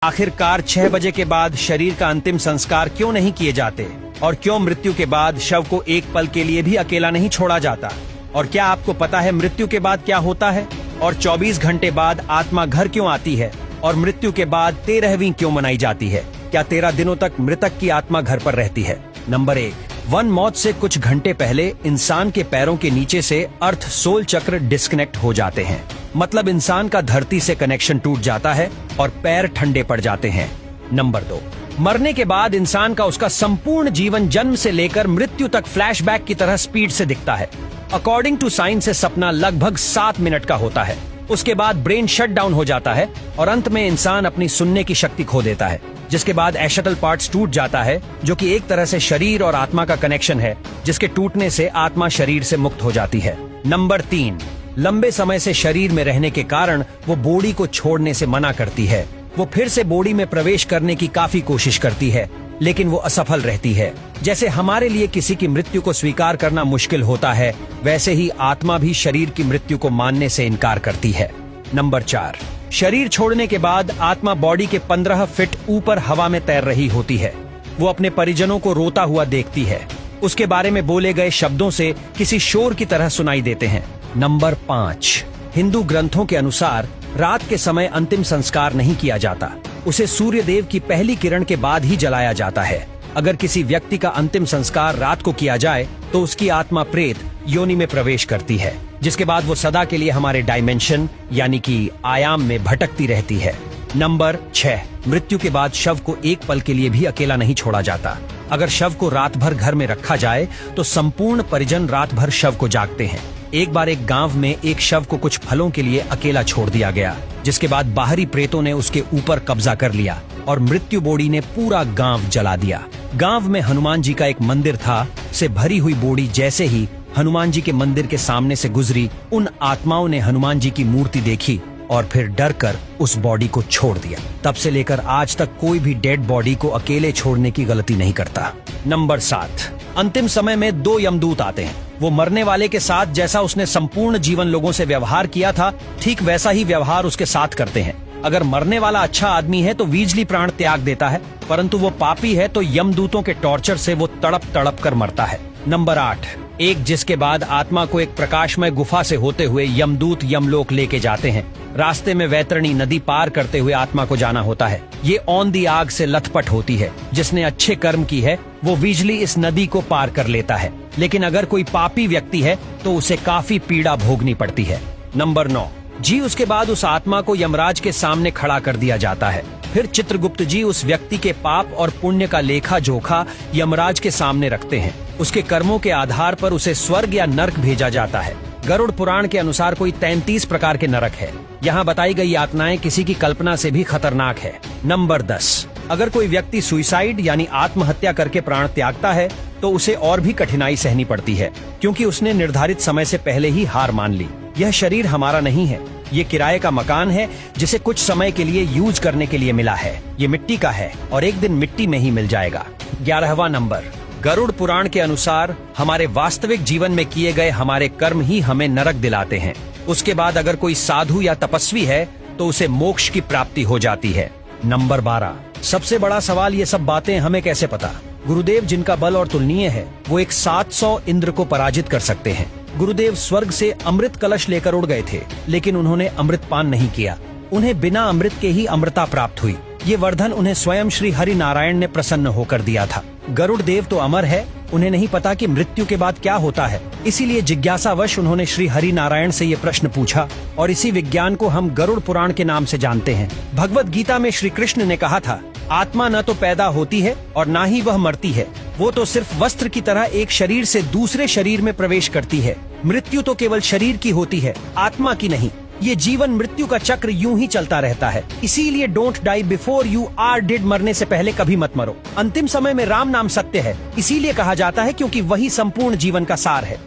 आखिरकार 6 बजे के बाद शरीर का अंतिम संस्कार क्यों नहीं किए जाते और क्यों मृत्यु के बाद शव को एक पल के लिए भी अकेला नहीं छोड़ा जाता? और क्या आपको पता है मृत्यु के बाद क्या होता है? और 24 घंटे बाद आत्मा घर क्यों आती है? और मृत्यु के बाद 13वीं क्यों मनाई जाती है? क्या 13 दिनों तक मृतक की आत्मा घर पर रहती है? नंबर 1, वन मौत से कुछ घंटे पहले इंसान के पैरों के नीचे से अर्थ सोल चक्र डिस्कनेक्ट हो जाते हैं। मतलब इंसान का धरती से कनेक्शन टूट जाता है और पैर ठंडे पड़ जाते हैं। नंबर 2, मरने के बाद इंसान का उसका संपूर्ण जीवन जन्म से लेकर मृत्यु तक फ्लैशबैक की तरह स्पीड से दिखता है। अकॉर्डिंग टू साइंस से सपना लगभग 7 मिनट का होता है। उसके बाद ब्रेन शट डाउन हो जाता है और अंत में इंसान अपनी सुनने की शक्ति खो देता है, जिसके बाद एशटल पार्ट्स टूट जाता है, जो कि एक तरह से शरीर और आत्मा का कनेक्शन है, जिसके टूटने से आत्मा शरीर से मुक्त हो जाती है। नंबर 3, लंबे समय से शरीर में रहने के कारण वो बॉडी को छोड़ने से मना करती है। वो फिर से बॉडी में प्रवेश करने की काफी कोशिश करती है, लेकिन वो असफल रहती है। जैसे हमारे लिए किसी की मृत्यु को स्वीकार करना मुश्किल होता है, वैसे ही आत्मा भी शरीर की मृत्यु को मानने से इनकार करती है। नंबर 4, शरीर छोड़ने के बाद आत्मा बॉडी के 15 फीट ऊपर हवा में तैर रही होती है। वो अपने परिजनों को रोता हुआ देखती है। उसके बारे में बोले गए शब्दों से किसी शोर की तरह सुनाई देते हैं। नंबर 5, हिंदू ग्रंथों के अनुसार रात के समय अंतिम संस्कार नहीं किया जाता। उसे सूर्य देव की पहली किरण के बाद ही जलाया जाता है। अगर किसी व्यक्ति का अंतिम संस्कार रात को किया जाए तो उसकी आत्मा प्रेत योनि में प्रवेश करती है, जिसके बाद वो सदा के लिए हमारे डायमेंशन यानी कि आयाम में भटकती रहती है। नंबर 6, मृत्यु के बाद शव को एक पल के लिए भी अकेला नहीं छोड़ा जाता। अगर शव को रात भर घर में रखा जाए तो संपूर्ण परिजन रात भर शव को जागते हैं। एक बार एक गांव में एक शव को कुछ फलों के लिए अकेला छोड़ दिया गया, जिसके बाद बाहरी प्रेतों ने उसके ऊपर कब्जा कर लिया और मृत्यु बॉडी ने पूरा गांव जला दिया। गांव में हनुमान जी का एक मंदिर था। से भरी हुई बॉडी जैसे ही हनुमान जी के मंदिर के सामने से गुजरी, उन आत्माओं ने हनुमान जी की मूर्ति देखी और फिर डर कर उस बॉडी को छोड़ दिया। तब से लेकर आज तक कोई भी डेड बॉडी को अकेले छोड़ने की गलती नहीं करता। नंबर 7, अंतिम समय में 2 यमदूत आते हैं। वो मरने वाले के साथ जैसा उसने संपूर्ण जीवन लोगों से व्यवहार किया था, ठीक वैसा ही व्यवहार उसके साथ करते हैं। अगर मरने वाला अच्छा आदमी है तो वीजली प्राण त्याग देता है, परंतु वो पापी है तो यमदूतों के टॉर्चर से वो तड़प तड़प कर मरता है। नंबर 8, एक जिसके बाद आत्मा को एक प्रकाशमय गुफा से होते हुए यमदूत यमलोक लेके जाते हैं। रास्ते में वैतरणी नदी पार करते हुए आत्मा को जाना होता है। ये औंधी आग से लथपथ होती है। जिसने अच्छे कर्म की है वो बिजली इस नदी को पार कर लेता है, लेकिन अगर कोई पापी व्यक्ति है तो उसे काफी पीड़ा भोगनी पड़ती है। नंबर 9, जी उसके बाद उस आत्मा को यमराज के सामने खड़ा कर दिया जाता है। फिर चित्रगुप्त जी उस व्यक्ति के पाप और पुण्य का लेखा जोखा यमराज के सामने रखते हैं। उसके कर्मों के आधार पर उसे स्वर्ग या नरक भेजा जाता है। गरुड़ पुराण के अनुसार कोई 33 प्रकार के नरक है। यहाँ बताई गई यातनाएं किसी की कल्पना से भी खतरनाक है। नंबर 10, अगर कोई व्यक्ति सुइसाइड यानी आत्महत्या करके प्राण त्यागता है तो उसे और भी कठिनाई सहनी पड़ती है, क्योंकि उसने निर्धारित समय से पहले ही हार मान ली। यह शरीर हमारा नहीं है, ये किराए का मकान है जिसे कुछ समय के लिए यूज करने के लिए मिला है। ये मिट्टी का है और एक दिन मिट्टी में ही मिल जाएगा। 11वां नंबर, गरुड़ पुराण के अनुसार हमारे वास्तविक जीवन में किए गए हमारे कर्म ही हमें नरक दिलाते हैं। उसके बाद अगर कोई साधु या तपस्वी है तो उसे मोक्ष की प्राप्ति हो जाती है। नंबर 12, सबसे बड़ा सवाल, ये सब बातें हमें कैसे पता? गुरुदेव जिनका बल और तुलनीय है, वो एक 700 इंद्र को पराजित कर सकते हैं। गुरुदेव स्वर्ग से अमृत कलश लेकर उड़ गए थे, लेकिन उन्होंने अमृत पान नहीं किया। उन्हें बिना अमृत के ही अमृता प्राप्त हुई। ये वरदान उन्हें स्वयं श्री हरि नारायण ने प्रसन्न होकर दिया था। गरुड़ देव तो अमर है, उन्हें नहीं पता कि मृत्यु के बाद क्या होता है। इसीलिए जिज्ञासावश उन्होंने श्री हरि नारायण से ये प्रश्न पूछा और इसी विज्ञान को हम गरुड़ पुराण के नाम से जानते हैं। भगवत गीता में श्री कृष्ण ने कहा था, आत्मा न तो पैदा होती है और न ही वह मरती है। वो तो सिर्फ वस्त्र की तरह एक शरीर से दूसरे शरीर में प्रवेश करती है। मृत्यु तो केवल शरीर की होती है, आत्मा की नहीं। ये जीवन मृत्यु का चक्र यूं ही चलता रहता है। इसीलिए don't die before you are dead, मरने से पहले कभी मत मरो। अंतिम समय में राम नाम सत्य है, इसीलिए कहा जाता है क्योंकि वही संपूर्ण जीवन का सार है।